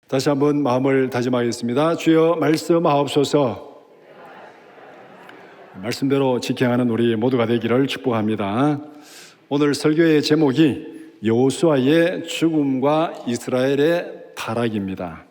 다시 한번 마음을 다짐하겠습니다. 주여 말씀하옵소서. 말씀대로 지켜가는 우리 모두가 되기를 축복합니다. 오늘 설교의 제목이 여호수아의 죽음과 이스라엘의 타락입니다.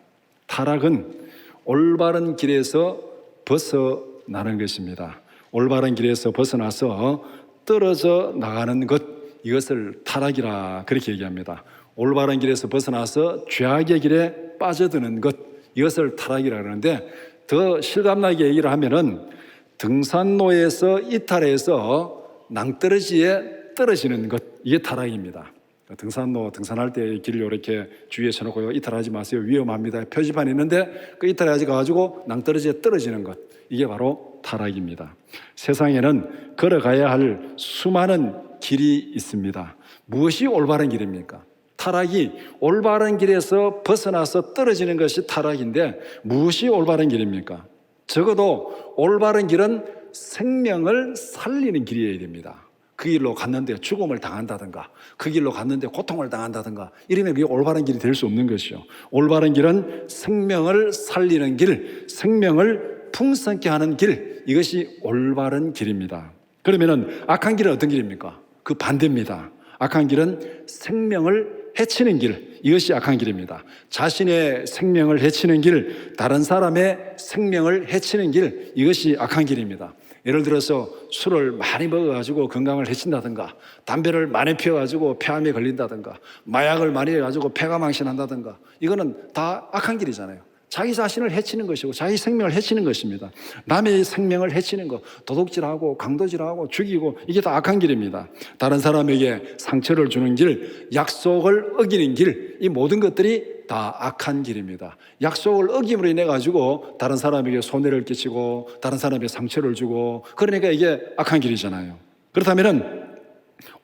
타락은 올바른 길에서 벗어나는 것입니다. 올바른 길에서 벗어나서 떨어져 나가는 것, 이것을 타락이라 그렇게 얘기합니다. 올바른 길에서 벗어나서 죄악의 길에 빠져드는 것, 이것을 타락이라 그러는데, 더 실감나게 얘기를 하면은 등산로에서 이탈해서 낭떠러지에 떨어지는 것, 이게 타락입니다. 등산로 등산할 때 길을 이렇게 주위에 쳐놓고 이탈하지 마세요, 위험합니다, 표지판이 있는데 그 이탈하지 가지고 낭떠러지에 떨어지는 것, 이게 바로 타락입니다. 세상에는 걸어가야 할 수많은 길이 있습니다. 무엇이 올바른 길입니까? 타락이 올바른 길에서 벗어나서 떨어지는 것이 타락인데, 무엇이 올바른 길입니까? 적어도 올바른 길은 생명을 살리는 길이어야 됩니다. 그 길로 갔는데 죽음을 당한다든가, 그 길로 갔는데 고통을 당한다든가, 이러면 그게 올바른 길이 될 수 없는 것이요. 올바른 길은 생명을 살리는 길, 생명을 풍성케 하는 길, 이것이 올바른 길입니다. 그러면은 악한 길은 어떤 길입니까? 그 반대입니다. 악한 길은 생명을 해치는 길, 이것이 악한 길입니다. 자신의 생명을 해치는 길, 다른 사람의 생명을 해치는 길, 이것이 악한 길입니다. 예를 들어서 술을 많이 먹어가지고 건강을 해친다든가, 담배를 많이 피워가지고 폐암에 걸린다든가, 마약을 많이 해가지고 폐가 망신한다든가, 이거는 다 악한 길이잖아요. 자기 자신을 해치는 것이고 자기 생명을 해치는 것입니다. 남의 생명을 해치는 것, 도둑질하고 강도질하고 죽이고, 이게 다 악한 길입니다. 다른 사람에게 상처를 주는 길, 약속을 어기는 길, 이 모든 것들이 다 악한 길입니다. 약속을 어김으로 인해 가지고 다른 사람에게 손해를 끼치고 다른 사람에게 상처를 주고, 그러니까 이게 악한 길이잖아요. 그렇다면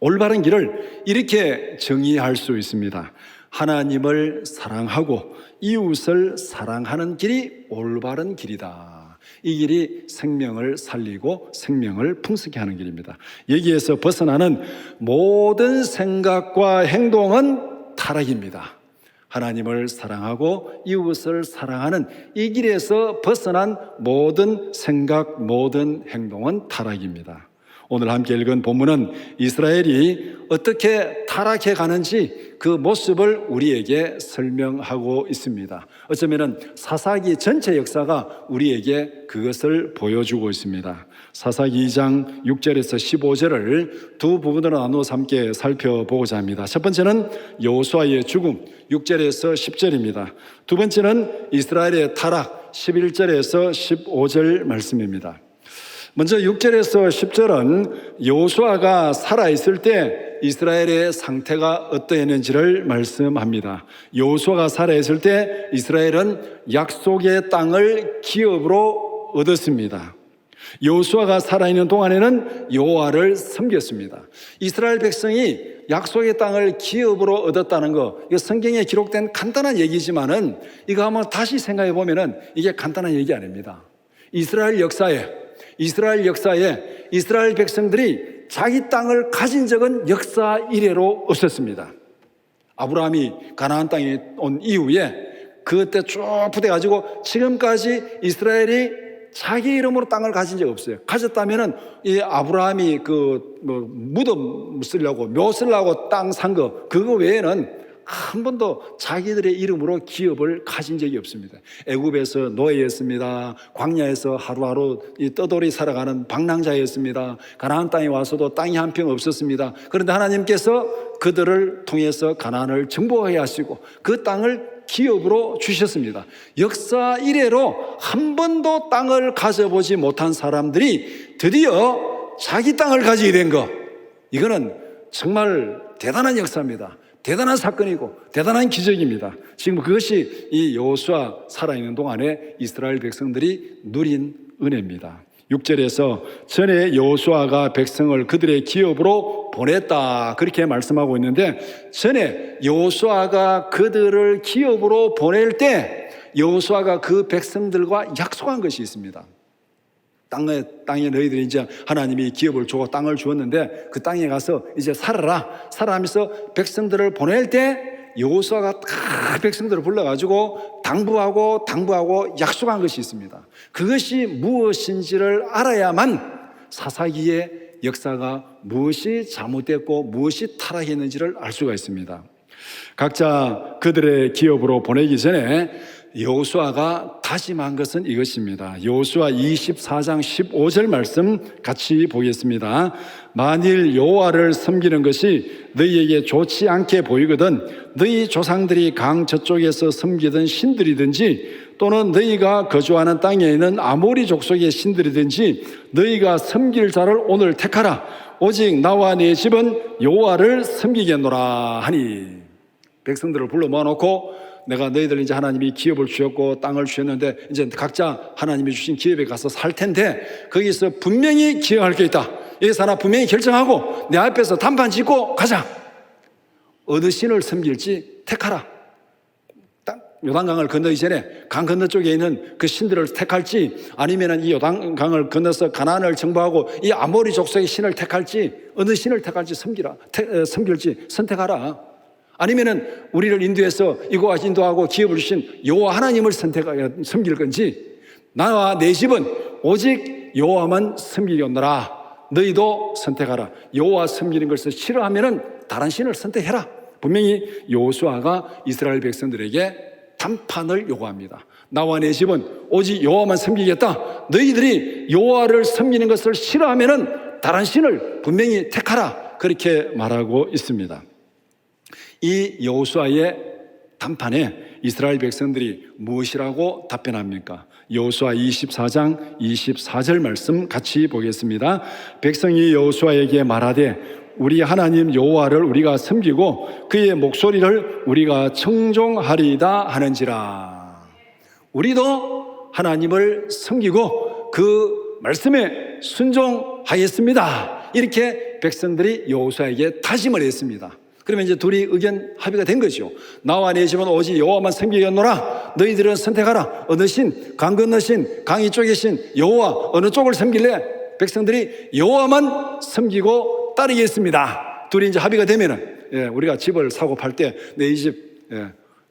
올바른 길을 이렇게 정의할 수 있습니다. 하나님을 사랑하고 이웃을 사랑하는 길이 올바른 길이다. 이 길이 생명을 살리고 생명을 풍성케 하는 길입니다. 여기에서 벗어나는 모든 생각과 행동은 타락입니다. 하나님을 사랑하고 이웃을 사랑하는 이 길에서 벗어난 모든 생각, 모든 행동은 타락입니다. 오늘 함께 읽은 본문은 이스라엘이 어떻게 타락해 가는지 그 모습을 우리에게 설명하고 있습니다. 어쩌면 사사기 전체 역사가 우리에게 그것을 보여주고 있습니다. 사사기 2장 6절에서 15절을 두 부분으로 나누어서 함께 살펴보고자 합니다. 첫 번째는 여호수아의 죽음 6절에서 10절입니다. 두 번째는 이스라엘의 타락 11절에서 15절 말씀입니다. 먼저 6절에서 10절은 여호수아가 살아있을 때 이스라엘의 상태가 어떠했는지를 말씀합니다. 여호수아가 살아있을 때 이스라엘은 약속의 땅을 기업으로 얻었습니다. 여호수아가 살아있는 동안에는 여호와를 섬겼습니다. 이스라엘 백성이 약속의 땅을 기업으로 얻었다는 거, 이거 성경에 기록된 간단한 얘기지만은 이거 한번 다시 생각해 보면은 이게 간단한 얘기 아닙니다. 이스라엘 역사에 이스라엘 백성들이 자기 땅을 가진 적은 역사 이래로 없었습니다. 아브라함이 가나안 땅에 온 이후에 그때 쭉 부대가지고 지금까지 이스라엘이 자기 이름으로 땅을 가진 적 없어요. 가졌다면은 이 아브라함이 무덤 쓰려고 묘 쓰려고 땅 산 거, 그거 외에는 한 번도 자기들의 이름으로 기업을 가진 적이 없습니다. 애굽에서 노예였습니다. 광야에서 하루하루 떠돌이 살아가는 방랑자였습니다. 가나안 땅에 와서도 땅이 한 평 없었습니다. 그런데 하나님께서 그들을 통해서 가나안을 정복하게 하시고 그 땅을 기업으로 주셨습니다. 역사 이래로 한 번도 땅을 가져보지 못한 사람들이 드디어 자기 땅을 가지게 된 거, 이거는 정말 대단한 역사입니다. 대단한 사건이고 대단한 기적입니다. 지금 그것이 이 여호수아 살아있는 동안에 이스라엘 백성들이 누린 은혜입니다. 6절에서 전에 여호수아가 백성을 그들의 기업으로 보냈다, 그렇게 말씀하고 있는데, 전에 여호수아가 그들을 기업으로 보낼 때 여호수아가 그 백성들과 약속한 것이 있습니다. 땅에 너희들이 이제 하나님이 기업을 주고 땅을 주었는데 그 땅에 가서 이제 살아라 하면서 백성들을 보낼 때 여호수아가 다 백성들을 불러가지고 당부하고 약속한 것이 있습니다. 그것이 무엇인지를 알아야만 사사기의 역사가 무엇이 잘못됐고 무엇이 타락했는지를 알 수가 있습니다. 각자 그들의 기업으로 보내기 전에 여호수아가 다짐한 것은 이것입니다. 여호수아 24장 15절 말씀 같이 보겠습니다. 만일 여호와를 섬기는 것이 너희에게 좋지 않게 보이거든 너희 조상들이 강 저쪽에서 섬기던 신들이든지 또는 너희가 거주하는 땅에 있는 아모리 족속의 신들이든지 너희가 섬길 자를 오늘 택하라. 오직 나와 네 집은 여호와를 섬기겠노라 하니. 백성들을 불러 모아놓고 내가 너희들 이제 하나님이 기업을 주셨고 땅을 주셨는데 이제 각자 하나님이 주신 기업에 가서 살 텐데 거기서 분명히 기억할 게 있다. 여기서 하나 분명히 결정하고 내 앞에서 단판 짓고 가자. 어느 신을 섬길지 택하라. 요단강을 건너기 전에 강 건너쪽에 있는 그 신들을 택할지 아니면 이 요단강을 건너서 가나안을 정복하고 이 아모리 족속의 신을 택할지 어느 신을 택할지 섬길지 선택하라. 아니면은 우리를 인도해서 이곳까지 인도하고 기업을 주신 여호와 하나님을 섬길 건지 나와 내 집은 오직 여호와만 섬기겠노라. 너희도 선택하라. 여호와 섬기는 것을 싫어하면은 다른 신을 선택해라. 분명히 여호수아가 이스라엘 백성들에게 단판을 요구합니다. 나와 내 집은 오직 여호와만 섬기겠다. 너희들이 여호와를 섬기는 것을 싫어하면은 다른 신을 분명히 택하라. 그렇게 말하고 있습니다. 이 여호수아의 단판에 이스라엘 백성들이 무엇이라고 답변합니까? 여호수아 24장 24절 말씀 같이 보겠습니다. 백성이 여호수아에게 말하되 우리 하나님 여호와를 우리가 섬기고 그의 목소리를 우리가 청종하리이다 하는지라. 우리도 하나님을 섬기고 그 말씀에 순종하겠습니다. 이렇게 백성들이 여호수아에게 다짐을 했습니다. 그러면 이제 둘이 의견 합의가 된 거죠. 나와 내 집은 오직 여호와만 섬기겠노라. 너희들은 선택하라. 어느 신, 강 건너 신, 강 이쪽의 신, 여호와 어느 쪽을 섬길래? 백성들이 여호와만 섬기고 따르겠습니다. 둘이 이제 합의가 되면은 우리가 집을 사고 팔 때 내 이 집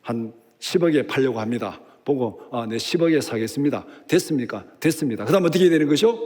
한 10억에 팔려고 합니다. 보고 내 10억에 사겠습니다. 됐습니까? 됐습니다. 그 다음 어떻게 해야 되는 거죠?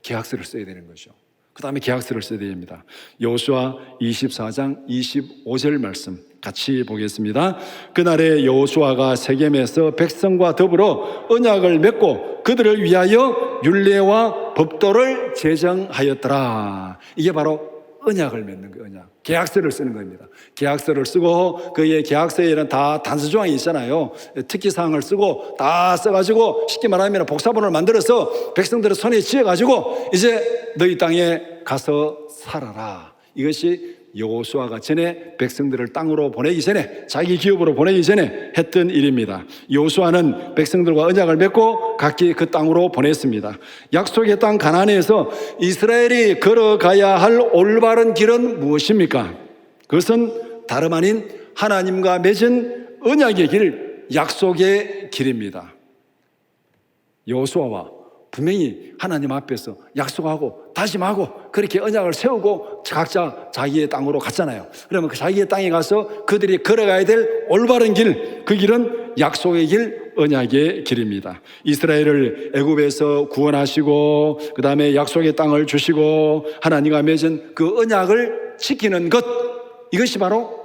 계약서를 써야 되는 거죠. 그 다음에 계약서를 써야 됩니다. 여호수아 24장 25절 말씀 같이 보겠습니다. 그날에 여호수아가 세겜에서 백성과 더불어 언약을 맺고 그들을 위하여 율례와 법도를 제정하였더라. 이게 바로 언약을 맺는 거예요. 언약. 계약서를 쓰는 겁니다. 계약서를 쓰고 그의 계약서에는 다 단서 조항이 있잖아요. 특기사항을 쓰고 다 써가지고 쉽게 말하면 복사본을 만들어서 백성들의 손에 쥐어가지고 이제 너희 땅에 가서 살아라. 이것이 여호수아가 전에 백성들을 땅으로 보내기 전에 자기 기업으로 보내기 전에 했던 일입니다. 여호수아는 백성들과 언약을 맺고 각기 그 땅으로 보냈습니다. 약속의 땅 가나안에서 이스라엘이 걸어가야 할 올바른 길은 무엇입니까? 그것은 다름 아닌 하나님과 맺은 언약의 길, 약속의 길입니다. 여호수아와 분명히 하나님 앞에서 약속하고 다짐하고 그렇게 언약을 세우고 각자 자기의 땅으로 갔잖아요. 그러면 그 자기의 땅에 가서 그들이 걸어가야 될 올바른 길, 그 길은 약속의 길, 언약의 길입니다. 이스라엘을 애굽에서 구원하시고 그 다음에 약속의 땅을 주시고 하나님과 맺은 그 언약을 지키는 것, 이것이 바로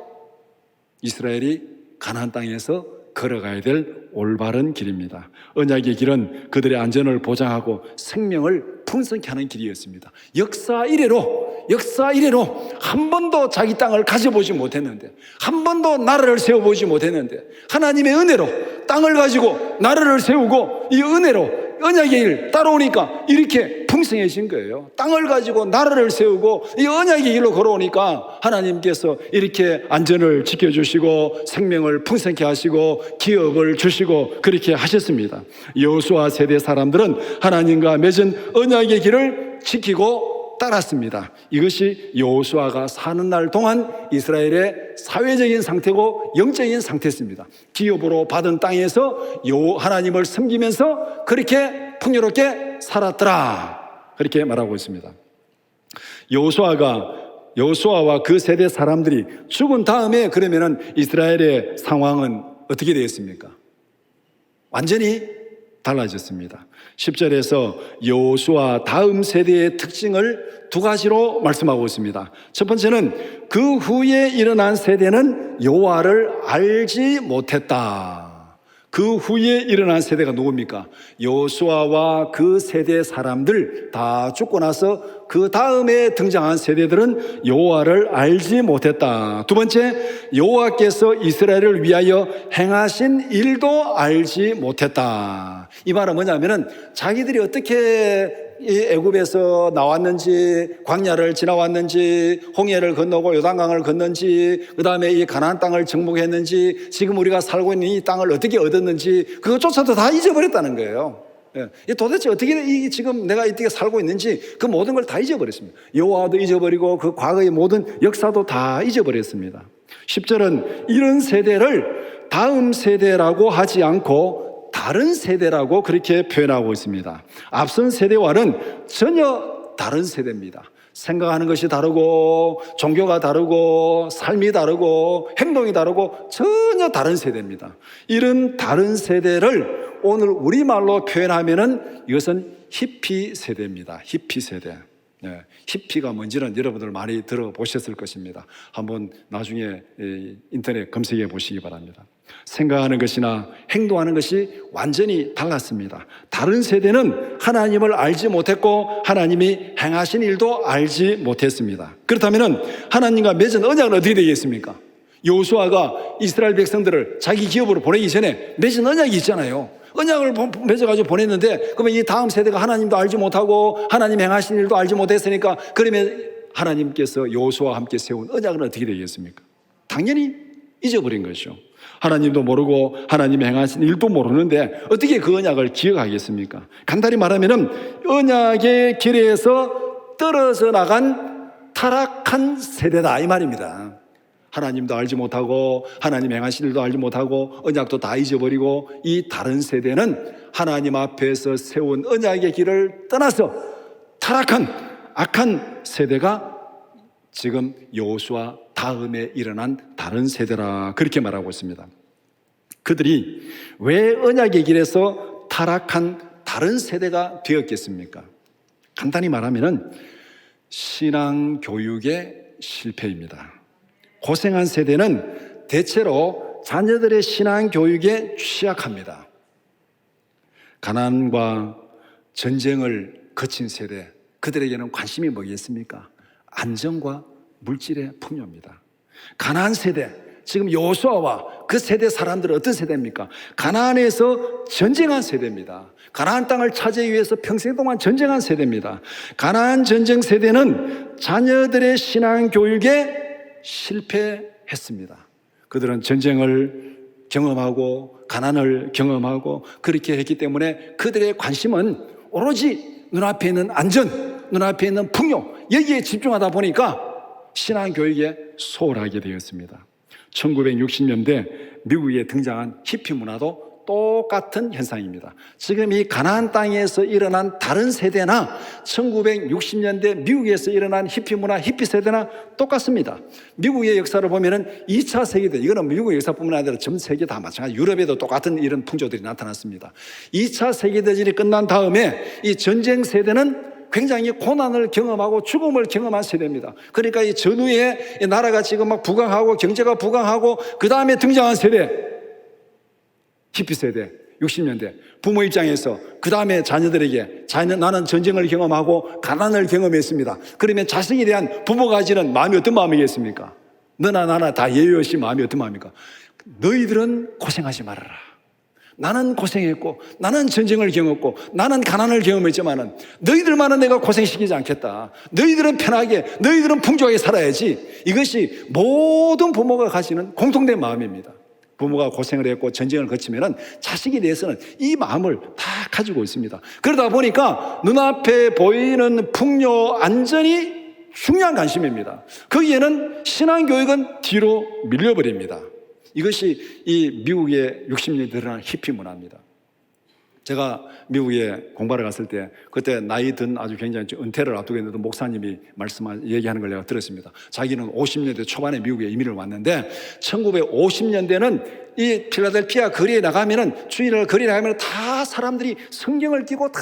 이스라엘이 가나안 땅에서 걸어가야 될 올바른 길입니다. 언약의 길은 그들의 안전을 보장하고 생명을 풍성케 하는 길이었습니다. 역사 이래로 한 번도 자기 땅을 가져보지 못했는데, 한 번도 나라를 세워보지 못했는데 하나님의 은혜로 땅을 가지고 나라를 세우고 이 은혜로 언약의 길 따라오니까 이렇게 풍성해진 거예요. 땅을 가지고 나라를 세우고 이 언약의 길로 걸어오니까 하나님께서 이렇게 안전을 지켜주시고 생명을 풍성케 하시고 기업을 주시고 그렇게 하셨습니다. 여호수아 세대 사람들은 하나님과 맺은 언약의 길을 지키고 따랐습니다. 이것이 여호수아가 사는 날 동안 이스라엘의 사회적인 상태고 영적인 상태였습니다. 기업으로 받은 땅에서 하나님을 섬기면서 그렇게 풍요롭게 살았더라. 그렇게 말하고 있습니다. 여호수아와 그 세대 사람들이 죽은 다음에 그러면은 이스라엘의 상황은 어떻게 되었습니까? 완전히 달라졌습니다. 10절에서 여호수아 다음 세대의 특징을 두 가지로 말씀하고 있습니다. 첫 번째는 그 후에 일어난 세대는 여호와를 알지 못했다. 그 후에 일어난 세대가 누굽니까? 여호수아와 그 세대 사람들 다 죽고 나서 그 다음에 등장한 세대들은 여호와를 알지 못했다. 두 번째, 여호와께서 이스라엘을 위하여 행하신 일도 알지 못했다. 이 말은 뭐냐면은 자기들이 어떻게 이 애굽에서 나왔는지, 광야를 지나왔는지, 홍해를 건너고 요단강을 건넌지, 그 다음에 이 가나안 땅을 정복했는지, 지금 우리가 살고 있는 이 땅을 어떻게 얻었는지 그것조차도 다 잊어버렸다는 거예요. 도대체 어떻게 지금 내가 이렇게 살고 있는지 그 모든 걸 다 잊어버렸습니다. 여호와도 잊어버리고 그 과거의 모든 역사도 다 잊어버렸습니다. 10절은 이런 세대를 다음 세대라고 하지 않고 다른 세대라고 그렇게 표현하고 있습니다. 앞선 세대와는 전혀 다른 세대입니다. 생각하는 것이 다르고 종교가 다르고 삶이 다르고 행동이 다르고 전혀 다른 세대입니다. 이런 다른 세대를 오늘 우리말로 표현하면은 이것은 히피 세대입니다. 히피 세대. 히피가 뭔지는 여러분들 많이 들어보셨을 것입니다. 한번 나중에 인터넷 검색해 보시기 바랍니다. 생각하는 것이나 행동하는 것이 완전히 달랐습니다. 다른 세대는 하나님을 알지 못했고 하나님이 행하신 일도 알지 못했습니다. 그렇다면 하나님과 맺은 언약은 어떻게 되겠습니까? 여호수아가 이스라엘 백성들을 자기 기업으로 보내기 전에 맺은 언약이 있잖아요. 언약을 맺어가지고 보냈는데 그러면 이 다음 세대가 하나님도 알지 못하고 하나님 행하신 일도 알지 못했으니까 그러면 하나님께서 여호수아와 함께 세운 언약은 어떻게 되겠습니까? 당연히 잊어버린 것이죠. 하나님도 모르고 하나님 행하신 일도 모르는데 어떻게 그 언약을 기억하겠습니까? 간단히 말하면 언약의 길에서 떨어져 나간 타락한 세대다 이 말입니다. 하나님도 알지 못하고 하나님 행하신 일도 알지 못하고 언약도 다 잊어버리고 이 다른 세대는 하나님 앞에서 세운 언약의 길을 떠나서 타락한 악한 세대가 지금 여호수아 다음에 일어난 다른 세대라 그렇게 말하고 있습니다. 그들이 왜 언약의 길에서 타락한 다른 세대가 되었겠습니까? 간단히 말하면 신앙 교육의 실패입니다. 고생한 세대는 대체로 자녀들의 신앙 교육에 취약합니다. 가난과 전쟁을 거친 세대, 그들에게는 관심이 뭐겠습니까? 안정과 물질의 풍요입니다. 가나안 세대, 지금 여호수아와 그 세대 사람들은 어떤 세대입니까? 가나안에서 전쟁한 세대입니다. 가나안 땅을 차지하기 위해서 평생 동안 전쟁한 세대입니다. 가나안 전쟁 세대는 자녀들의 신앙 교육에 실패했습니다. 그들은 전쟁을 경험하고 가난을 경험하고 그렇게 했기 때문에 그들의 관심은 오로지 눈앞에 있는 안전, 눈앞에 있는 풍요 여기에 집중하다 보니까 신앙 교육에 소홀하게 되었습니다. 1960년대 미국에 등장한 히피 문화도 똑같은 현상입니다. 지금 이 가나안 땅에서 일어난 다른 세대나 1960년대 미국에서 일어난 히피 문화, 히피 세대나 똑같습니다. 미국의 역사를 보면은 2차 세계대전, 이거는 미국의 역사뿐만 아니라 전 세계 다 마찬가지, 유럽에도 똑같은 이런 풍조들이 나타났습니다. 2차 세계대전이 끝난 다음에 이 전쟁 세대는 굉장히 고난을 경험하고 죽음을 경험한 세대입니다. 그러니까 이 전후에 이 나라가 지금 막 부강하고 경제가 부강하고 그 다음에 등장한 세대, 히피 세대, 60년대 부모 입장에서 그 다음에 자녀들에게 나는 전쟁을 경험하고 가난을 경험했습니다. 그러면 자식에 대한 부모가 가지는 마음이 어떤 마음이겠습니까? 너나 나나 다 예외 없이 마음이 어떤 마음입니까? 너희들은 고생하지 말아라. 나는 고생했고 나는 전쟁을 경험했고 나는 가난을 경험했지만은 너희들만은 내가 고생시키지 않겠다. 너희들은 편하게, 너희들은 풍족하게 살아야지. 이것이 모든 부모가 가지는 공통된 마음입니다. 부모가 고생을 했고 전쟁을 거치면은 자식에 대해서는 이 마음을 다 가지고 있습니다. 그러다 보니까 눈앞에 보이는 풍요, 안전이 중요한 관심입니다. 거기에는 신앙교육은 뒤로 밀려버립니다. 이것이 이 미국의 60년대 일어난 히피 문화입니다. 제가 미국에 공부하러 갔을 때 그때 나이 든 아주 굉장히 은퇴를 앞두고 있는데 목사님이 얘기하는 걸 내가 들었습니다. 자기는 50년대 초반에 미국에 이민을 왔는데 1950년대는 이 필라델피아 거리에 나가면은 주일날 거리에 나가면 다 사람들이 성경을 끼고 다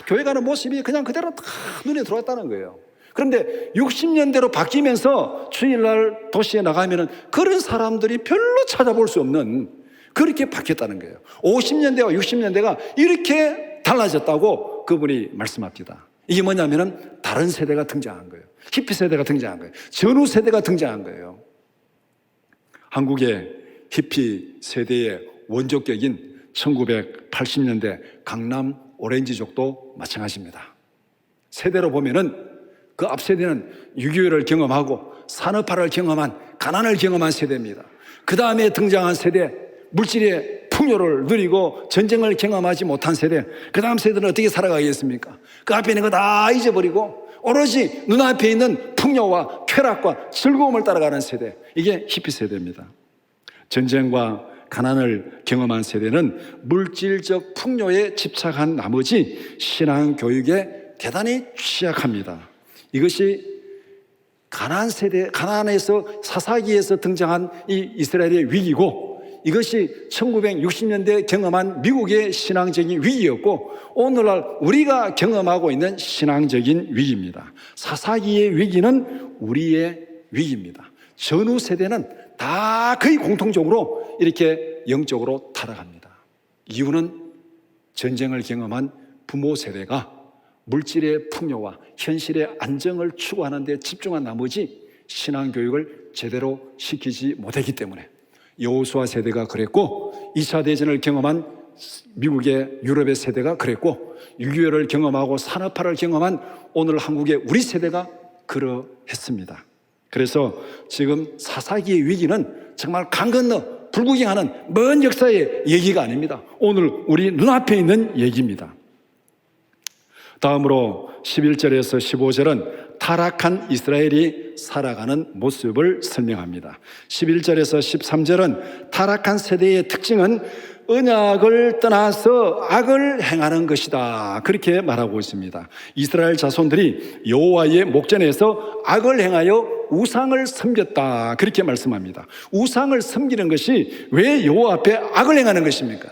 교회 가는 모습이 그냥 그대로 다 눈에 들어왔다는 거예요. 그런데 60년대로 바뀌면서 주일날 도시에 나가면은 그런 사람들이 별로 찾아볼 수 없는 그렇게 바뀌었다는 거예요. 50년대와 60년대가 이렇게 달라졌다고 그분이 말씀합니다. 이게 뭐냐면은 다른 세대가 등장한 거예요. 히피 세대가 등장한 거예요. 전후 세대가 등장한 거예요. 한국의 히피 세대의 원조격인 1980년대 강남 오렌지족도 마찬가지입니다. 세대로 보면은 그 앞 세대는 6.25를 경험하고 산업화를 경험한 가난을 경험한 세대입니다. 그 다음에 등장한 세대, 물질의 풍요를 누리고 전쟁을 경험하지 못한 세대, 그 다음 세대는 어떻게 살아가겠습니까? 그 앞에 있는 거 다 잊어버리고 오로지 눈앞에 있는 풍요와 쾌락과 즐거움을 따라가는 세대, 이게 히피 세대입니다. 전쟁과 가난을 경험한 세대는 물질적 풍요에 집착한 나머지 신앙 교육에 대단히 취약합니다. 이것이 가나안 세대, 가나안에서 사사기에서 등장한 이 이스라엘의 위기고, 이것이 1960년대 경험한 미국의 신앙적인 위기였고, 오늘날 우리가 경험하고 있는 신앙적인 위기입니다. 사사기의 위기는 우리의 위기입니다. 전후 세대는 다 거의 공통적으로 이렇게 영적으로 타락합니다. 이유는 전쟁을 경험한 부모 세대가 물질의 풍요와 현실의 안정을 추구하는 데 집중한 나머지 신앙교육을 제대로 시키지 못했기 때문에, 여호수아 세대가 그랬고 2차 대전을 경험한 미국의 유럽의 세대가 그랬고 6.25를 경험하고 산업화를 경험한 오늘 한국의 우리 세대가 그러했습니다. 그래서 지금 사사기의 위기는 정말 강 건너 불구경하는 먼 역사의 얘기가 아닙니다. 오늘 우리 눈앞에 있는 얘기입니다. 다음으로 11절에서 15절은 타락한 이스라엘이 살아가는 모습을 설명합니다. 11절에서 13절은 타락한 세대의 특징은 언약을 떠나서 악을 행하는 것이다, 그렇게 말하고 있습니다. 이스라엘 자손들이 여호와의 목전에서 악을 행하여 우상을 섬겼다, 그렇게 말씀합니다. 우상을 섬기는 것이 왜 여호와 앞에 악을 행하는 것입니까?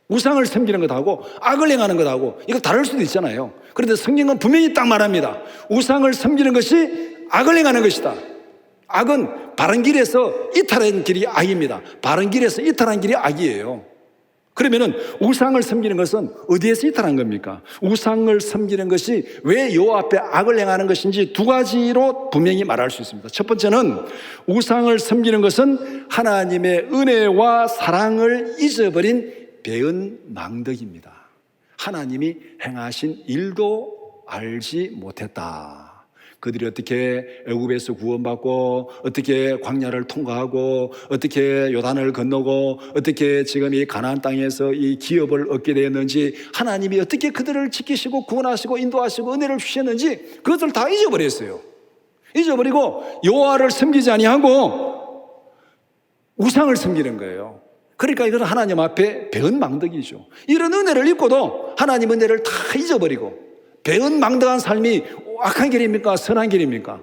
우상을 섬기는 것하고 악을 행하는 것하고 이거 다를 수도 있잖아요. 그런데 성경은 분명히 딱 말합니다. 우상을 섬기는 것이 악을 행하는 것이다. 악은 바른 길에서 이탈한 길이 악입니다. 바른 길에서 이탈한 길이 악이에요. 그러면은 우상을 섬기는 것은 어디에서 이탈한 겁니까? 우상을 섬기는 것이 왜 여호와 앞에 악을 행하는 것인지 두 가지로 분명히 말할 수 있습니다. 첫 번째는 우상을 섬기는 것은 하나님의 은혜와 사랑을 잊어버린 배은망덕입니다. 하나님이 행하신 일도 알지 못했다. 그들이 어떻게 애굽에서 구원받고 어떻게 광야를 통과하고 어떻게 요단을 건너고 어떻게 지금 이 가나안 땅에서 이 기업을 얻게 되었는지, 하나님이 어떻게 그들을 지키시고 구원하시고 인도하시고 은혜를 주셨는지 그것을 다 잊어버렸어요. 잊어버리고 여호와를 섬기지 아니하고 우상을 섬기는 거예요. 그러니까 이건 하나님 앞에 배은망덕이죠. 이런 은혜를 입고도 하나님 은혜를 다 잊어버리고 배은망덕한 삶이 악한 길입니까? 선한 길입니까?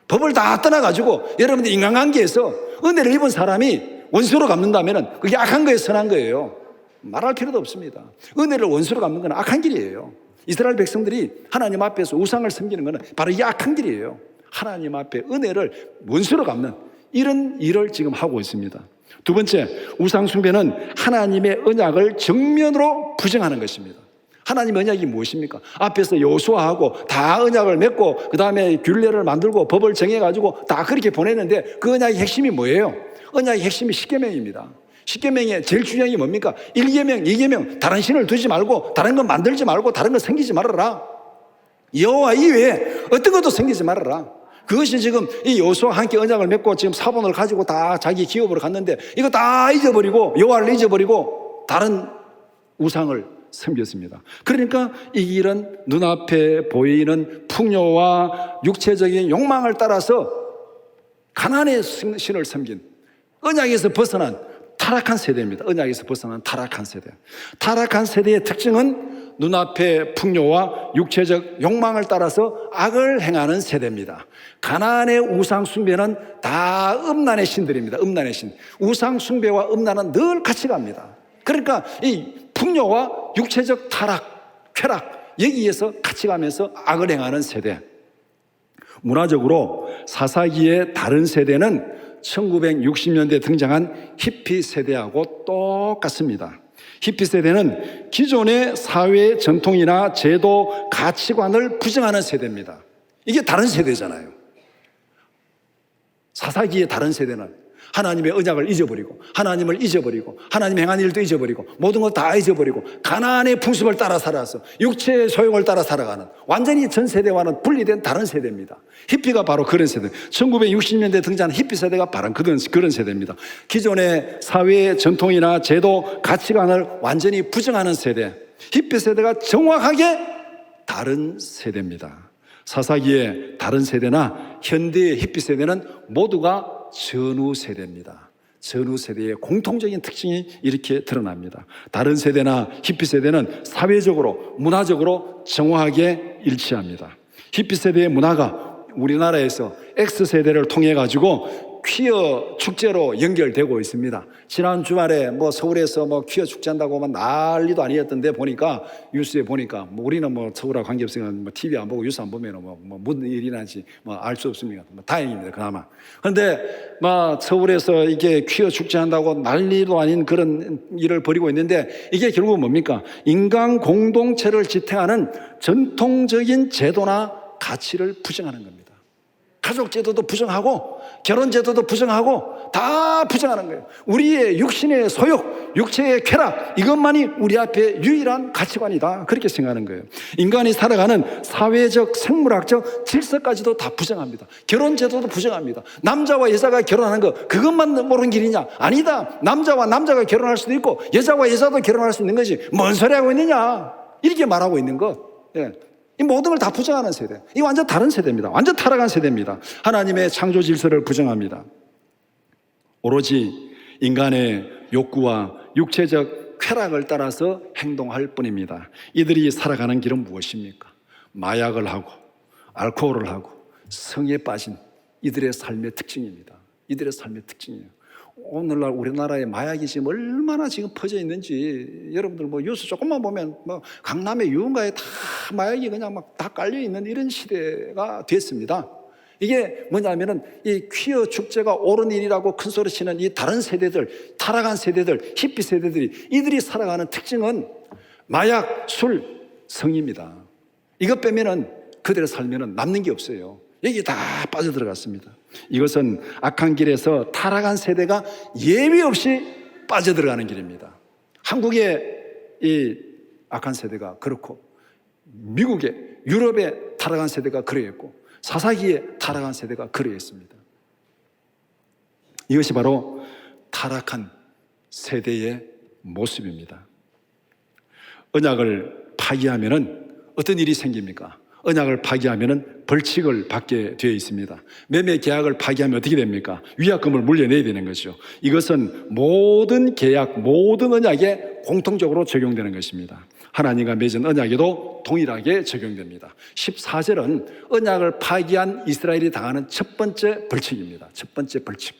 법을 다 떠나가지고 여러분들 인간관계에서 은혜를 입은 사람이 원수로 갚는다면 그게 악한 거예요, 선한 거예요? 말할 필요도 없습니다. 은혜를 원수로 갚는 건 악한 길이에요. 이스라엘 백성들이 하나님 앞에서 우상을 섬기는 것은 바로 이 악한 길이에요. 하나님 앞에 은혜를 원수로 갚는 이런 일을 지금 하고 있습니다. 두 번째, 우상 숭배는 하나님의 언약을 정면으로 부정하는 것입니다. 하나님의 언약이 무엇입니까? 앞에서 여호수아하고 다 언약을 맺고 그 다음에 균례를 만들고 법을 정해가지고 다 그렇게 보냈는데 그 언약의 핵심이 뭐예요? 언약의 핵심이 십계명입니다. 십계명의 제일 중요한 게 뭡니까? 1계명, 2계명, 다른 신을 두지 말고 다른 건 만들지 말고 다른 건 섬기지 말아라. 여호와 이외에 어떤 것도 섬기지 말아라. 그것이 지금 이 여호수아와 함께 언약을 맺고 지금 사본을 가지고 다 자기 기업으로 갔는데 이거 다 잊어버리고 여호와를 잊어버리고 다른 우상을 섬겼습니다. 그러니까 이 길은 눈앞에 보이는 풍요와 육체적인 욕망을 따라서 가난의 신을 섬긴, 언약에서 벗어난 타락한 세대입니다. 언약에서 벗어난 타락한 세대. 타락한 세대의 특징은 눈앞의 풍요와 육체적 욕망을 따라서 악을 행하는 세대입니다. 가나안의 우상 숭배는 다 음란의 신들입니다. 음란의 신. 우상 숭배와 음란은 늘 같이 갑니다. 그러니까 이 풍요와 육체적 타락, 쾌락, 여기에서 같이 가면서 악을 행하는 세대. 문화적으로 사사기의 다른 세대는 1960년대에 등장한 히피 세대하고 똑같습니다. 히피 세대는 기존의 사회 전통이나 제도, 가치관을 부정하는 세대입니다. 이게 다른 세대잖아요. 사사기의 다른 세대는 하나님의 언약을 잊어버리고 하나님을 잊어버리고 하나님 행한 일도 잊어버리고 모든 것 다 잊어버리고 가나안의 풍습을 따라 살아서 육체의 소용을 따라 살아가는 완전히 전 세대와는 분리된 다른 세대입니다. 히피가 바로 그런 세대. 1960년대에 등장한 히피 세대가 바로 그런 세대입니다. 기존의 사회의 전통이나 제도, 가치관을 완전히 부정하는 세대. 히피 세대가 정확하게 다른 세대입니다. 사사기의 다른 세대나 현대의 히피 세대는 모두가 전후 세대입니다. 전후 세대의 공통적인 특징이 이렇게 드러납니다. 다른 세대나 히피 세대는 사회적으로, 문화적으로 정확하게 일치합니다. 히피 세대의 문화가 우리나라에서 X세대를 통해 가지고 퀴어 축제로 연결되고 있습니다. 지난 주말에 서울에서 퀴어 축제 한다고 난리도 아니었던데 보니까 뉴스에 보니까 우리는 서울하고 관계없으니까 TV 안 보고 뉴스 안 보면 무슨 일이 나지 알 수 없습니다. 다행입니다. 그나마. 그런데 서울에서 이게 퀴어 축제 한다고 난리도 아닌 그런 일을 벌이고 있는데 이게 결국 뭡니까? 인간 공동체를 지탱하는 전통적인 제도나 가치를 부정하는 겁니다. 가족 제도도 부정하고 결혼 제도도 부정하고 다 부정하는 거예요. 우리의 육신의 소욕, 육체의 쾌락, 이것만이 우리 앞에 유일한 가치관이다. 그렇게 생각하는 거예요. 인간이 살아가는 사회적, 생물학적 질서까지도 다 부정합니다. 결혼 제도도 부정합니다. 남자와 여자가 결혼하는 거 그것만 모르는 길이냐? 아니다. 남자와 남자가 결혼할 수도 있고 여자와 여자도 결혼할 수 있는 거지. 뭔 소리 하고 있느냐? 이렇게 말하고 있는 것. 예. 이 모든 걸 다 부정하는 세대. 이 완전 다른 세대입니다. 완전 타락한 세대입니다. 하나님의 창조 질서를 부정합니다. 오로지 인간의 욕구와 육체적 쾌락을 따라서 행동할 뿐입니다. 이들이 살아가는 길은 무엇입니까? 마약을 하고 알코올을 하고 성에 빠진 이들의 삶의 특징입니다. 이들의 삶의 특징이에요. 오늘날 우리나라에 마약이 지금 얼마나 지금 퍼져 있는지 여러분들 뉴스 조금만 보면 강남의 유흥가에 다 마약이 그냥 다 깔려 있는 이런 시대가 됐습니다. 이게 뭐냐면은 이 퀴어 축제가 옳은 일이라고 큰 소리 치는 이 다른 세대들, 타락한 세대들, 히피 세대들이 이들이 살아가는 특징은 마약, 술, 성입니다. 이것 빼면은 그들의 삶에는 남는 게 없어요. 여기 다 빠져들어갔습니다. 이것은 악한 길에서 타락한 세대가 예외 없이 빠져들어가는 길입니다. 한국의 이 악한 세대가 그렇고 미국의, 유럽의 타락한 세대가 그러했고 사사기의 타락한 세대가 그러했습니다. 이것이 바로 타락한 세대의 모습입니다. 언약을 파기하면은 어떤 일이 생깁니까? 언약을 파기하면 벌칙을 받게 되어 있습니다. 매매 계약을 파기하면 어떻게 됩니까? 위약금을 물려내야 되는 거죠. 이것은 모든 계약, 모든 언약에 공통적으로 적용되는 것입니다. 하나님과 맺은 언약에도 동일하게 적용됩니다. 14절은 언약을 파기한 이스라엘이 당하는 첫 번째 벌칙입니다. 첫 번째 벌칙.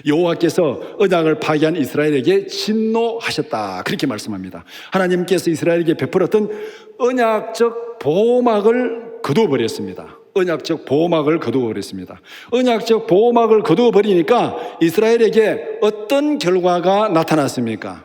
여호와께서 언약을 파기한 이스라엘에게 진노하셨다. 그렇게 말씀합니다. 하나님께서 이스라엘에게 베풀었던 언약적 보호막을 거두어버렸습니다. 언약적 보호막을 거두어버렸습니다. 언약적 보호막을 거두어버리니까 이스라엘에게 어떤 결과가 나타났습니까?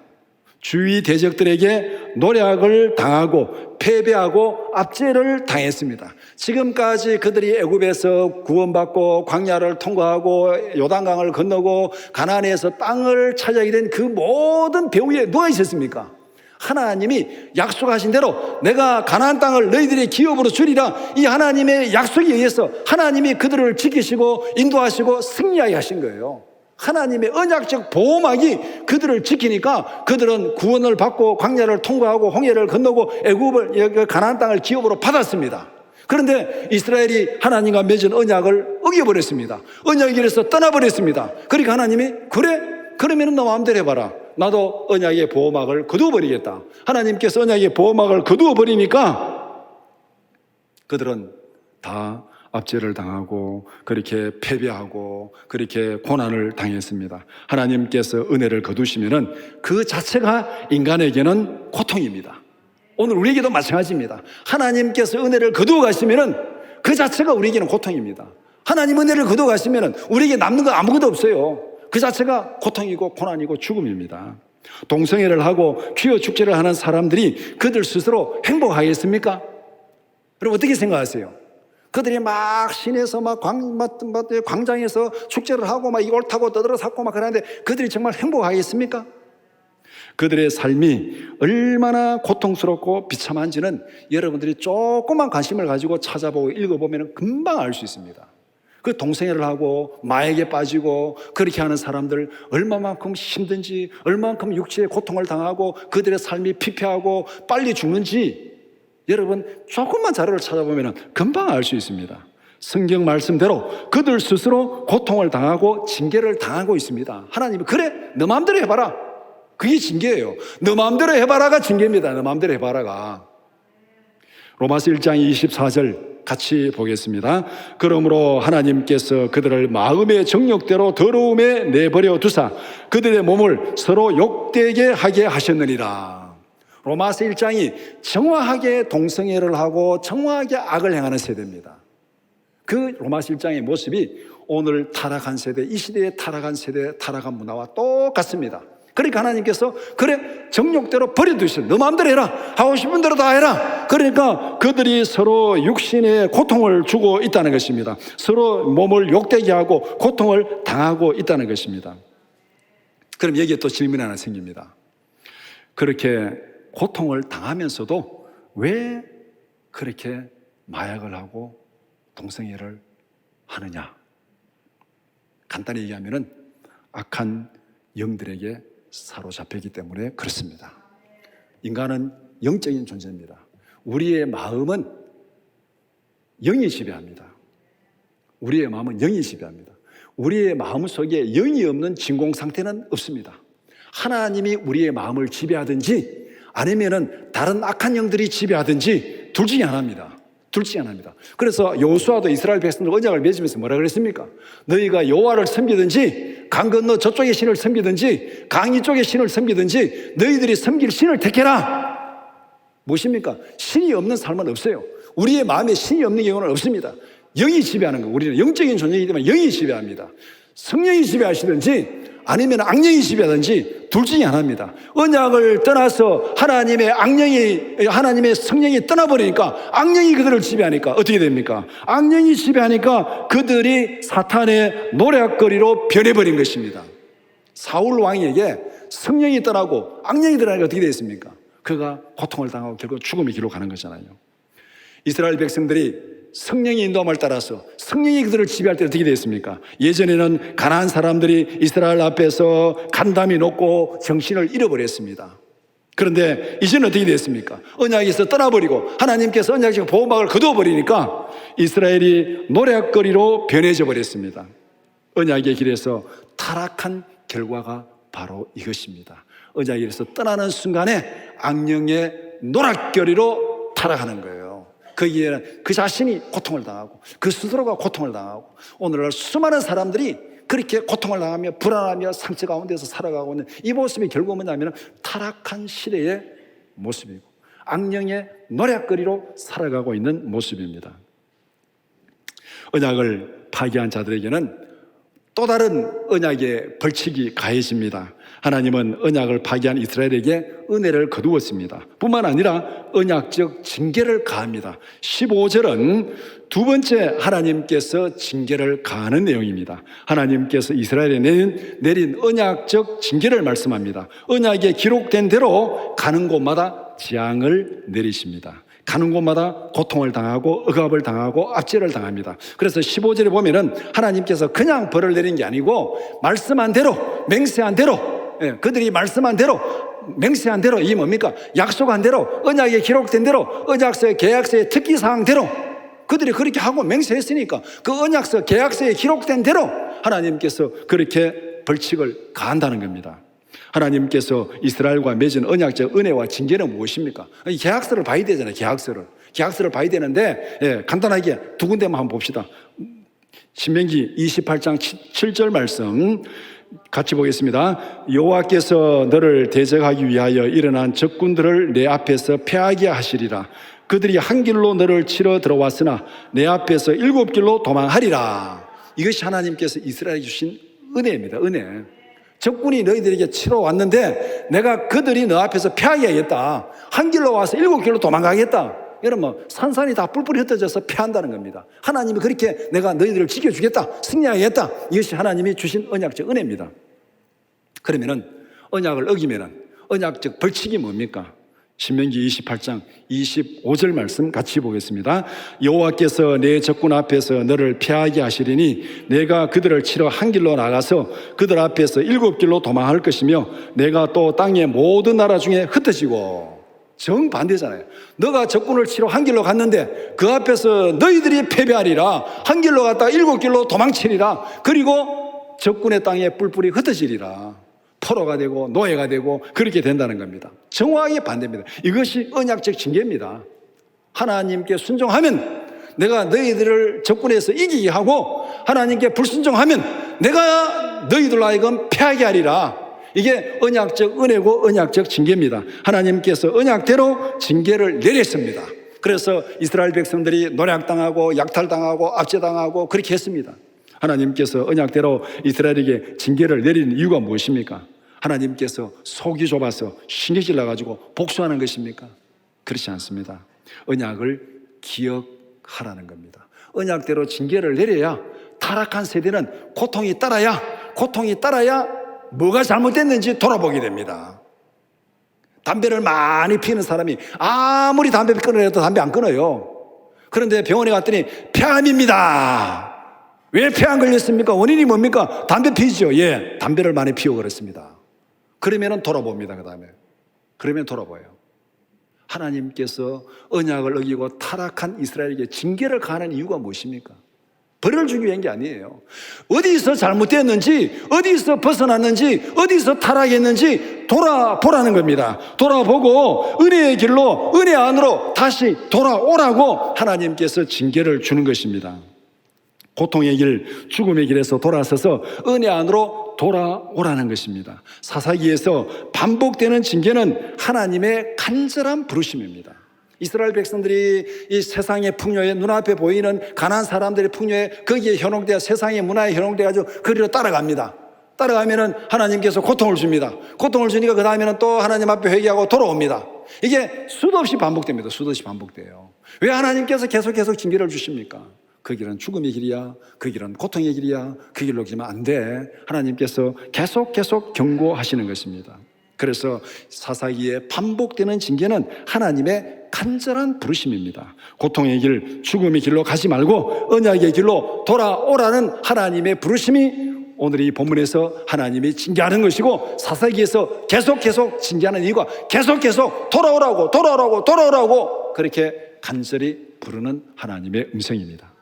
주위 대적들에게 노략을 당하고 패배하고 압제를 당했습니다. 지금까지 그들이 애굽에서 구원받고 광야를 통과하고 요단강을 건너고 가나안에서 땅을 차지하게 된 그 모든 배후에 누가 있었습니까? 하나님이 약속하신 대로 내가 가나안 땅을 너희들의 기업으로 주리라, 이 하나님의 약속에 의해서 하나님이 그들을 지키시고 인도하시고 승리하게 하신 거예요. 하나님의 언약적 보호막이 그들을 지키니까 그들은 구원을 받고 광야를 통과하고 홍해를 건너고 애굽을, 가나안 땅을 기업으로 받았습니다. 그런데 이스라엘이 하나님과 맺은 언약을 어겨버렸습니다. 언약에 의해서 떠나버렸습니다. 그러니까 하나님이 그래? 그러면 너 마음대로 해봐라. 나도 언약의 보호막을 거두어버리겠다. 하나님께서 언약의 보호막을 거두어버리니까 그들은 다 압제를 당하고 그렇게 패배하고 그렇게 고난을 당했습니다. 하나님께서 은혜를 거두시면은 그 자체가 인간에게는 고통입니다. 오늘 우리에게도 마찬가지입니다. 하나님께서 은혜를 거두어 가시면은 그 자체가 우리에게는 고통입니다. 하나님 은혜를 거두어 가시면은 우리에게 남는 거 아무것도 없어요. 그 자체가 고통이고 고난이고 죽음입니다. 동성애를 하고 귀여 축제를 하는 사람들이 그들 스스로 행복하겠습니까? 여러분 어떻게 생각하세요? 그들이 막 시내에서 막 광장에서 축제를 하고 막 이걸 타고 떠들어 샀고 막 그러는데 그들이 정말 행복하겠습니까? 그들의 삶이 얼마나 고통스럽고 비참한지는 여러분들이 조금만 관심을 가지고 찾아보고 읽어보면 금방 알 수 있습니다. 그 동성애를 하고 마약에 빠지고 그렇게 하는 사람들 얼마만큼 힘든지, 얼마만큼 육체의 고통을 당하고 그들의 삶이 피폐하고 빨리 죽는지 여러분 조금만 자료를 찾아보면 금방 알 수 있습니다. 성경 말씀대로 그들 스스로 고통을 당하고 징계를 당하고 있습니다. 하나님이 그래 너 마음대로 해봐라, 그게 징계예요. 너 마음대로 해봐라가 징계입니다. 너 마음대로 해봐라가. 로마서 1장 24절 같이 보겠습니다. 그러므로 하나님께서 그들을 마음의 정욕대로 더러움에 내버려 두사 그들의 몸을 서로 욕되게 하게 하셨느니라. 로마서 1장이 정확하게 동성애를 하고 정확하게 악을 행하는 세대입니다. 그 로마서 1장의 모습이 오늘 타락한 세대, 이 시대의 타락한 세대, 타락한 문화와 똑같습니다. 그러니까 하나님께서 그래 정욕대로 버려두셨어요. 너 마음대로 해라, 하고 싶은 대로 다 해라. 그러니까 그들이 서로 육신에 고통을 주고 있다는 것입니다. 서로 몸을 욕되게 하고 고통을 당하고 있다는 것입니다. 그럼 여기에 또 질문이 하나 생깁니다. 그렇게 고통을 당하면서도 왜 그렇게 마약을 하고 동성애를 하느냐? 간단히 얘기하면은 악한 영들에게 사로잡히기 때문에 그렇습니다. 인간은 영적인 존재입니다. 우리의 마음은 영이 지배합니다. 우리의 마음은 영이 지배합니다. 우리의 마음 속에 영이 없는 진공 상태는 없습니다. 하나님이 우리의 마음을 지배하든지 아니면은 다른 악한 영들이 지배하든지 둘 중에 하나입니다. 둘 중에 하나입니다. 그래서 여호수아도 이스라엘 백성들 언약을 맺으면서 뭐라 그랬습니까? 너희가 여호와를 섬기든지 강 건너 저쪽의 신을 섬기든지 강 이쪽의 신을 섬기든지 너희들이 섬길 신을 택해라. 무엇입니까? 신이 없는 삶은 없어요. 우리의 마음에 신이 없는 경우는 없습니다. 영이 지배하는 거. 우리는 영적인 존재이기 때문에 영이 지배합니다. 성령이 지배하시든지 아니면 악령이 지배하든지 둘 중에 하나입니다. 언약을 떠나서 하나님의 성령이 떠나버리니까 악령이 그들을 지배하니까 어떻게 됩니까? 악령이 지배하니까 그들이 사탄의 노략거리로 변해버린 것입니다. 사울 왕에게 성령이 떠나고 악령이 떠나니까 어떻게 되었습니까? 그가 고통을 당하고 결국 죽음의 길로 가는 거잖아요. 이스라엘 백성들이 성령의 인도함을 따라서 성령이 그들을 지배할 때 어떻게 되었습니까? 예전에는 가나안 사람들이 이스라엘 앞에서 간담이 높고 정신을 잃어버렸습니다. 그런데 이제는 어떻게 되었습니까? 언약에서 떠나버리고 하나님께서 언약적 보호막을 거두어버리니까 이스라엘이 노략거리로 변해져 버렸습니다. 언약의 길에서 타락한 결과가 바로 이것입니다. 언약의 길에서 떠나는 순간에 악령의 노략거리로 타락하는 거예요. 거기에는 그 자신이 고통을 당하고 그 스스로가 고통을 당하고 오늘날 수많은 사람들이 그렇게 고통을 당하며 불안하며 상처 가운데서 살아가고 있는 이 모습이 결국 뭐냐면 타락한 시대의 모습이고 악령의 노략거리로 살아가고 있는 모습입니다. 언약을 파기한 자들에게는 또 다른 언약의 벌칙이 가해집니다. 하나님은 언약을 파기한 이스라엘에게 은혜를 거두었습니다. 뿐만 아니라 언약적 징계를 가합니다. 15절은 두 번째 하나님께서 징계를 가하는 내용입니다. 하나님께서 이스라엘에 내린 언약적 징계를 말씀합니다. 언약에 기록된 대로 가는 곳마다 재앙을 내리십니다. 가는 곳마다 고통을 당하고 억압을 당하고 압제를 당합니다. 그래서 15절에 보면은 하나님께서 그냥 벌을 내린 게 아니고 말씀한 대로 맹세한 대로 그들이 말씀한 대로 맹세한 대로 이게 뭡니까? 약속한 대로 언약에 기록된 대로 언약서의 계약서의 특기사항대로 그들이 그렇게 하고 맹세했으니까 그 언약서 계약서에 기록된 대로 하나님께서 그렇게 벌칙을 가한다는 겁니다. 하나님께서 이스라엘과 맺은 언약적 은혜와 징계는 무엇입니까? 계약서를 봐야 되잖아요. 계약서를 봐야 되는데 간단하게 두 군데만 한번 봅시다. 신명기 28장 7절 말씀 같이 보겠습니다. 여호와께서 너를 대적하기 위하여 일어난 적군들을 내 앞에서 패하게 하시리라. 그들이 한 길로 너를 치러 들어왔으나 내 앞에서 7길로 도망하리라. 이것이 하나님께서 이스라엘에게 주신 은혜입니다. 은혜. 적군이 너희들에게 치러 왔는데 내가 그들이 너 앞에서 패하게 하겠다. 한 길로 와서 7길로 도망가겠다. 여러분, 산산이 다 뿔뿔이 흩어져서 패한다는 겁니다. 하나님이 그렇게 내가 너희들을 지켜주겠다, 승리하겠다. 이것이 하나님이 주신 언약적 은혜입니다. 그러면은 언약을 어기면은 언약적 벌칙이 뭡니까? 신명기 28장 25절 말씀 같이 보겠습니다. 여호와께서 내 적군 앞에서 너를 패하게 하시리니 내가 그들을 치러 한 길로 나가서 그들 앞에서 7길로 도망할 것이며 내가 또 땅의 모든 나라 중에 흩어지고. 정반대잖아요. 너가 적군을 치러 한 길로 갔는데 그 앞에서 너희들이 패배하리라. 한 길로 갔다가 7길로 도망치리라. 그리고 적군의 땅에 뿔뿔이 흩어지리라. 포로가 되고 노예가 되고 그렇게 된다는 겁니다. 정확하게 반대입니다. 이것이 언약적 징계입니다. 하나님께 순종하면 내가 너희들을 적군에서 이기게 하고 하나님께 불순종하면 내가 너희들로 하여금 패하게 하리라. 이게 언약적 은혜고 언약적 징계입니다. 하나님께서 언약대로 징계를 내렸습니다. 그래서 이스라엘 백성들이 노략당하고 약탈당하고 압제당하고 그렇게 했습니다. 하나님께서 언약대로 이스라엘에게 징계를 내리는 이유가 무엇입니까? 하나님께서 속이 좁아서 신경질 나가지고 복수하는 것입니까? 그렇지 않습니다. 언약을 기억하라는 겁니다. 언약대로 징계를 내려야 타락한 세대는 고통이 따라야 뭐가 잘못됐는지 돌아보게 됩니다. 담배를 많이 피우는 사람이 아무리 담배 끊으려도 담배 안 끊어요. 그런데 병원에 갔더니 폐암입니다. 왜 폐암 걸렸습니까? 원인이 뭡니까? 담배 피우죠. 예, 담배를 많이 피우고 그렇습니다. 그러면 돌아봅니다. 그러면 돌아봐요. 하나님께서 언약을 어기고 타락한 이스라엘에게 징계를 가하는 이유가 무엇입니까? 벌을 주기 위한 게 아니에요. 어디서 잘못됐는지, 어디서 벗어났는지, 어디서 타락했는지 돌아보라는 겁니다. 돌아보고 은혜의 길로, 은혜 안으로 다시 돌아오라고 하나님께서 징계를 주는 것입니다. 고통의 길, 죽음의 길에서 돌아서서 은혜 안으로 돌아오라는 것입니다. 사사기에서 반복되는 징계는 하나님의 간절한 부르심입니다. 이스라엘 백성들이 이 세상의 풍요에 눈앞에 보이는 가난한 사람들의 풍요에 거기에 현혹되어 세상의 문화에 현혹되어가지고 그리로 따라갑니다. 따라가면은 하나님께서 고통을 줍니다. 고통을 주니까 그 다음에는 또 하나님 앞에 회개하고 돌아옵니다. 이게 수도 없이 반복됩니다. 수도 없이 반복돼요. 왜 하나님께서 계속 징계를 주십니까? 그 길은 죽음의 길이야. 그 길은 고통의 길이야. 그 길로 가면 안 돼. 하나님께서 계속 경고하시는 것입니다. 그래서 사사기에 반복되는 징계는 하나님의 간절한 부르심입니다. 고통의 길, 죽음의 길로 가지 말고 언약의 길로 돌아오라는 하나님의 부르심이 오늘 이 본문에서 하나님이 징계하는 것이고 사사기에서 계속 징계하는 이유가 계속 돌아오라고 그렇게 간절히 부르는 하나님의 음성입니다.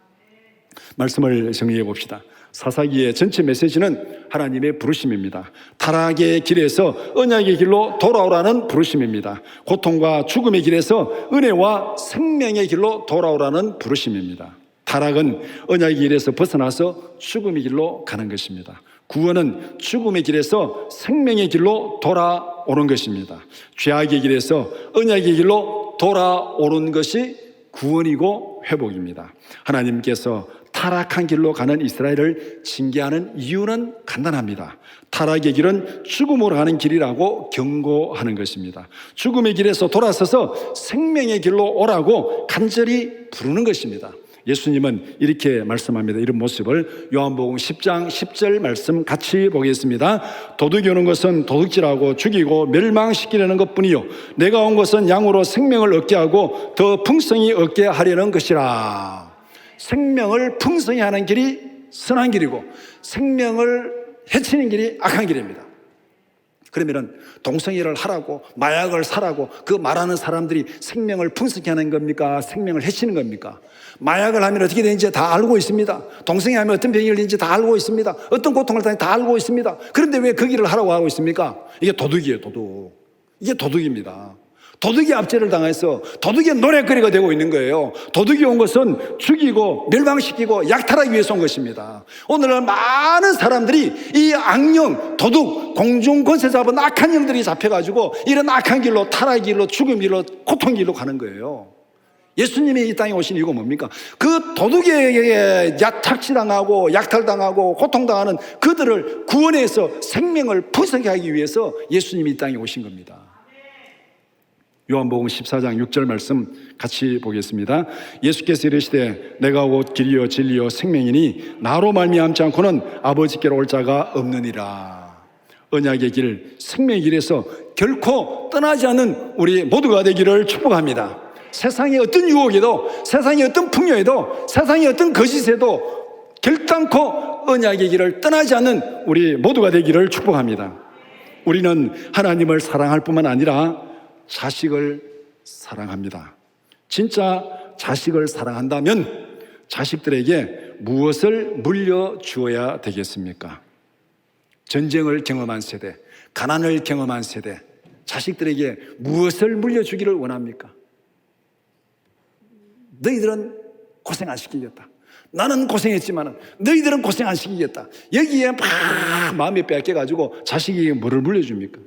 말씀을 정리해 봅시다. 사사기의 전체 메시지는 하나님의 부르심입니다. 타락의 길에서 언약의 길로 돌아오라는 부르심입니다. 고통과 죽음의 길에서 은혜와 생명의 길로 돌아오라는 부르심입니다. 타락은 언약의 길에서 벗어나서 죽음의 길로 가는 것입니다. 구원은 죽음의 길에서 생명의 길로 돌아오는 것입니다. 죄악의 길에서 언약의 길로 돌아오는 것이 구원이고 회복입니다. 하나님께서 타락한 길로 가는 이스라엘을 징계하는 이유는 간단합니다. 타락의 길은 죽음으로 가는 길이라고 경고하는 것입니다. 죽음의 길에서 돌아서서 생명의 길로 오라고 간절히 부르는 것입니다. 예수님은 이렇게 말씀합니다. 이런 모습을 요한복음 10장 10절 말씀 같이 보겠습니다. 도둑이 오는 것은 도둑질하고 죽이고 멸망시키려는 것뿐이요 내가 온 것은 양으로 생명을 얻게 하고 더 풍성히 얻게 하려는 것이라. 생명을 풍성히 하는 길이 선한 길이고 생명을 해치는 길이 악한 길입니다. 그러면은 동성애를 하라고, 마약을 사라고 그 말하는 사람들이 생명을 풍성케 하는 겁니까? 생명을 해치는 겁니까? 마약을 하면 어떻게 되는지 다 알고 있습니다. 동성애 하면 어떤 병이 걸리는지 다 알고 있습니다. 어떤 고통을 당하는지 다 알고 있습니다. 그런데 왜 그 길을 하라고 하고 있습니까? 이게 도둑이에요, 도둑. 이게 도둑입니다. 도둑이 압제를 당해서 도둑의 노랫거리가 되고 있는 거예요. 도둑이 온 것은 죽이고 멸망시키고 약탈하기 위해서 온 것입니다. 오늘날 많은 사람들이 이 악령, 도둑, 공중권세 잡은 악한 영들이 잡혀가지고 이런 악한 길로, 타락의 길로, 죽음 길로, 고통 길로 가는 거예요. 예수님이 이 땅에 오신 이유가 뭡니까? 그 도둑에게 착취당하고 약탈당하고 고통당하는 그들을 구원해서 생명을 풍성하게 하기 위해서 예수님이 이 땅에 오신 겁니다. 요한복음 14장 6절 말씀 같이 보겠습니다. 예수께서 이르시되 내가 곧 길이요 진리요 생명이니 나로 말미암지 않고는 아버지께로 올 자가 없느니라. 언약의 길, 생명의 길에서 결코 떠나지 않는 우리 모두가 되기를 축복합니다. 세상의 어떤 유혹에도, 세상의 어떤 풍요에도, 세상의 어떤 거짓에도 결단코 언약의 길을 떠나지 않는 우리 모두가 되기를 축복합니다. 우리는 하나님을 사랑할 뿐만 아니라 자식을 사랑합니다. 진짜 자식을 사랑한다면 자식들에게 무엇을 물려주어야 되겠습니까? 전쟁을 경험한 세대, 가난을 경험한 세대, 자식들에게 무엇을 물려주기를 원합니까? 너희들은 고생 안 시키겠다. 나는 고생했지만 너희들은 고생 안 시키겠다. 여기에 막 마음이 뺏겨가지고 자식에게 뭐를 물려줍니까?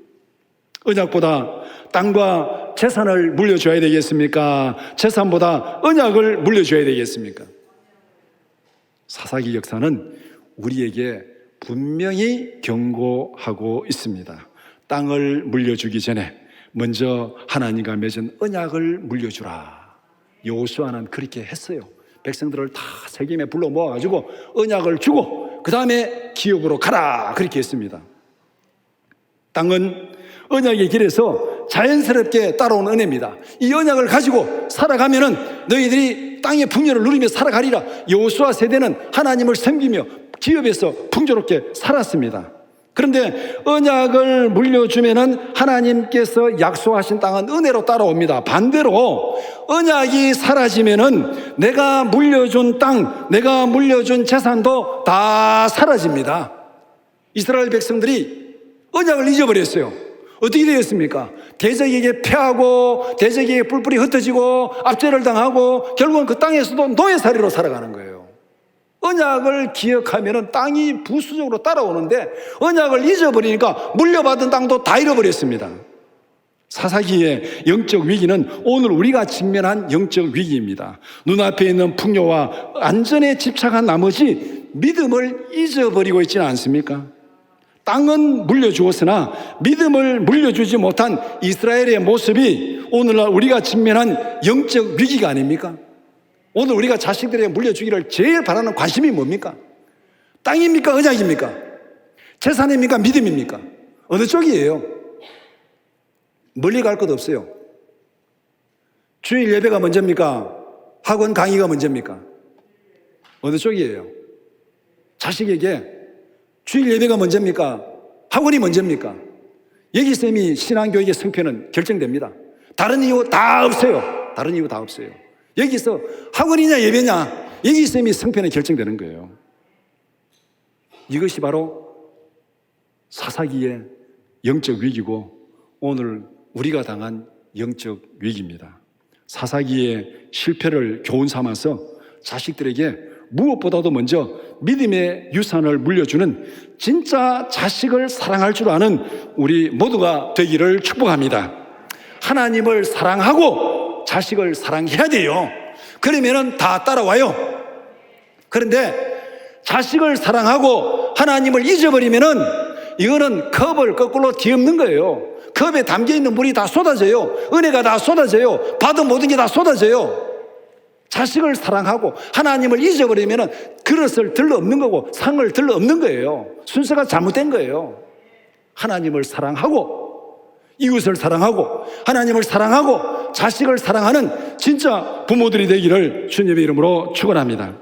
언약보다 땅과 재산을 물려줘야 되겠습니까? 재산보다 언약을 물려줘야 되겠습니까? 사사기 역사는 우리에게 분명히 경고하고 있습니다. 땅을 물려주기 전에 먼저 하나님과 맺은 언약을 물려주라. 여호수아는 그렇게 했어요. 백성들을 다 세겜에 불러 모아가지고 언약을 주고 그 다음에 기업으로 가라 그렇게 했습니다. 땅은 언약의 길에서 자연스럽게 따라온 은혜입니다. 이 언약을 가지고 살아가면은 너희들이 땅의 풍요를 누리며 살아가리라. 여호수아 세대는 하나님을 섬기며 기업에서 풍요롭게 살았습니다. 그런데 언약을 물려주면은 하나님께서 약속하신 땅은 은혜로 따라옵니다. 반대로 언약이 사라지면은 내가 물려준 땅, 내가 물려준 재산도 다 사라집니다. 이스라엘 백성들이 언약을 잊어버렸어요. 어떻게 되었습니까? 대적에게 패하고 대적에게 뿔뿔이 흩어지고 압제를 당하고 결국은 그 땅에서도 노예살이로 살아가는 거예요. 언약을 기억하면 땅이 부수적으로 따라오는데 언약을 잊어버리니까 물려받은 땅도 다 잃어버렸습니다. 사사기의 영적 위기는 오늘 우리가 직면한 영적 위기입니다. 눈앞에 있는 풍요와 안전에 집착한 나머지 믿음을 잊어버리고 있지는 않습니까? 땅은 물려주었으나 믿음을 물려주지 못한 이스라엘의 모습이 오늘날 우리가 직면한 영적 위기가 아닙니까? 오늘 우리가 자식들에게 물려주기를 제일 바라는 관심이 뭡니까? 땅입니까? 언약입니까? 재산입니까? 믿음입니까? 어느 쪽이에요? 멀리 갈 것 없어요. 주일 예배가 먼저입니까? 학원 강의가 먼저입니까? 어느 쪽이에요? 자식에게 주일 예배가 먼저입니까? 학원이 먼저입니까? 여기쌤이 신앙교육의 성패는 결정됩니다. 다른 이유 다 없어요. 다른 이유 다 없어요. 여기서 학원이냐 예배냐 여기쌤이 성패는 결정되는 거예요. 이것이 바로 사사기의 영적 위기고 오늘 우리가 당한 영적 위기입니다. 사사기의 실패를 교훈 삼아서 자식들에게 무엇보다도 먼저 믿음의 유산을 물려주는 진짜 자식을 사랑할 줄 아는 우리 모두가 되기를 축복합니다. 하나님을 사랑하고 자식을 사랑해야 돼요. 그러면은 다 따라와요. 그런데 자식을 사랑하고 하나님을 잊어버리면은 이거는 컵을 거꾸로 뒤엎는 거예요. 컵에 담겨있는 물이 다 쏟아져요. 은혜가 다 쏟아져요. 받은 모든 게 다 쏟아져요. 자식을 사랑하고 하나님을 잊어버리면 그릇을 들러 없는 거고 상을 들러 없는 거예요. 순서가 잘못된 거예요. 하나님을 사랑하고 이웃을 사랑하고 하나님을 사랑하고 자식을 사랑하는 진짜 부모들이 되기를 주님의 이름으로 축원합니다.